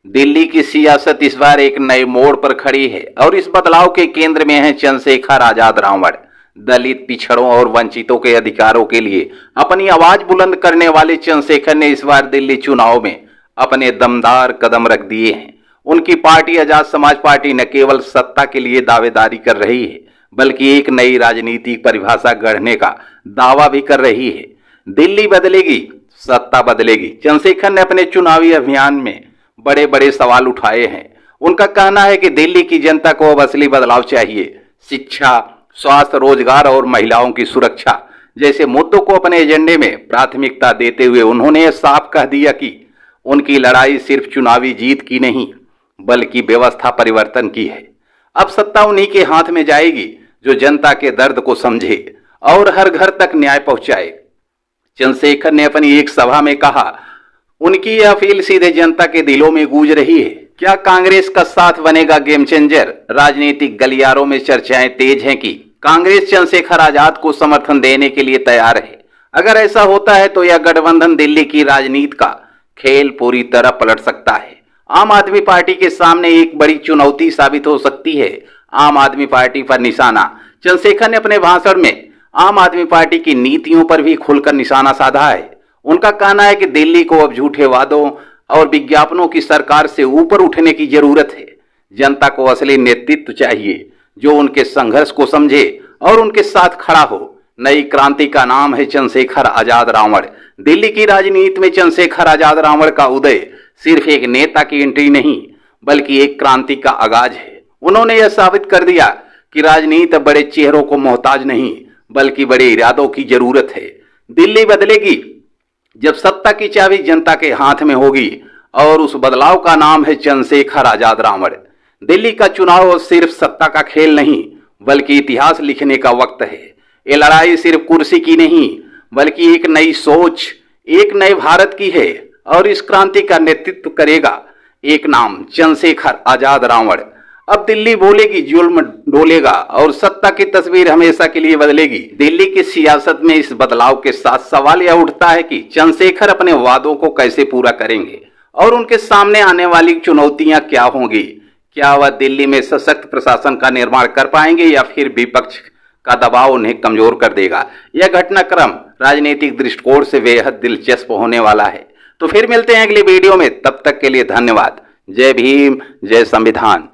दिल्ली की सियासत इस बार एक नए मोड़ पर खड़ी है और इस बदलाव के केंद्र में है चंद्रशेखर आजाद रावण। दलित, पिछड़ों और वंचितों के अधिकारों के लिए अपनी आवाज बुलंद करने वाले चंद्रशेखर ने इस बार दिल्ली चुनाव में अपने दमदार कदम रख दिए हैं। उनकी पार्टी आजाद समाज पार्टी न केवल सत्ता के लिए दावेदारी कर रही है, बल्कि एक नई राजनीतिक परिभाषा गढ़ने का दावा भी कर रही है। दिल्ली बदलेगी, सत्ता बदलेगी। चंद्रशेखर ने अपने चुनावी अभियान में बड़े बड़े सवाल उठाए हैं। उनका कहना है कि दिल्ली की जनता को अब असली बदलाव चाहिए। शिक्षा, स्वास्थ्य, रोजगार और महिलाओं की सुरक्षा जैसे मुद्दों को अपने एजेंडे में प्राथमिकता देते हुए उन्होंने यह साफ कह दिया कि उनकी लड़ाई सिर्फ चुनावी जीत की नहीं, बल्कि व्यवस्था परिवर्तन की है। अब सत्ता उन्हीं के हाथ में जाएगी जो जनता के दर्द को समझे और हर घर तक न्याय पहुंचाए। चंद्रशेखर ने अपनी एक सभा में कहा, उनकी यह अपील सीधे जनता के दिलों में गूंज रही है। क्या कांग्रेस का साथ बनेगा गेम चेंजर? राजनीतिक गलियारों में चर्चाएं तेज हैं कि कांग्रेस चंद्रशेखर आजाद को समर्थन देने के लिए तैयार है। अगर ऐसा होता है तो यह गठबंधन दिल्ली की राजनीति का खेल पूरी तरह पलट सकता है। आम आदमी पार्टी के सामने एक बड़ी चुनौती साबित हो सकती है। आम आदमी पार्टी पर निशाना। चंद्रशेखर ने अपने भाषण में आम आदमी पार्टी की नीतियों पर भी खुलकर निशाना साधा है। उनका कहना है कि दिल्ली को अब झूठे वादों और विज्ञापनों की सरकार से ऊपर उठने की जरूरत है। जनता को असली नेतृत्व चाहिए जो उनके संघर्ष को समझे और उनके साथ खड़ा हो। नई क्रांति का नाम है चंद्रशेखर आजाद रावण। दिल्ली की राजनीति में चंद्रशेखर आजाद रावण का उदय सिर्फ एक नेता की एंट्री नहीं, बल्कि एक क्रांति का आगाज है। उन्होंने यह साबित कर दिया कि राजनीति बड़े चेहरों को मोहताज नहीं, बल्कि बड़े इरादों की जरूरत है। दिल्ली बदलेगी जब सत्ता की चाबी जनता के हाथ में होगी और उस बदलाव का नाम है चंद्रशेखर आजाद रावण। दिल्ली का चुनाव सिर्फ सत्ता का खेल नहीं, बल्कि इतिहास लिखने का वक्त है। ये लड़ाई सिर्फ कुर्सी की नहीं, बल्कि एक नई सोच, एक नए भारत की है और इस क्रांति का नेतृत्व करेगा एक नाम, चंद्रशेखर आजाद रावण। अब दिल्ली बोलेगी, जुल्म डोलेगा और सत्ता की तस्वीर हमेशा के लिए बदलेगी। दिल्ली की सियासत में इस बदलाव के साथ सवाल यह उठता है कि चंद्रशेखर अपने वादों को कैसे पूरा करेंगे और उनके सामने आने वाली चुनौतियां क्या होंगी। क्या वह दिल्ली में सशक्त प्रशासन का निर्माण कर पाएंगे या फिर विपक्ष का दबाव उन्हें कमजोर कर देगा। यह घटनाक्रम राजनीतिक दृष्टिकोण से बेहद दिलचस्प होने वाला है। तो फिर मिलते हैं अगली वीडियो में, तब तक के लिए धन्यवाद। जय भीम, जय संविधान।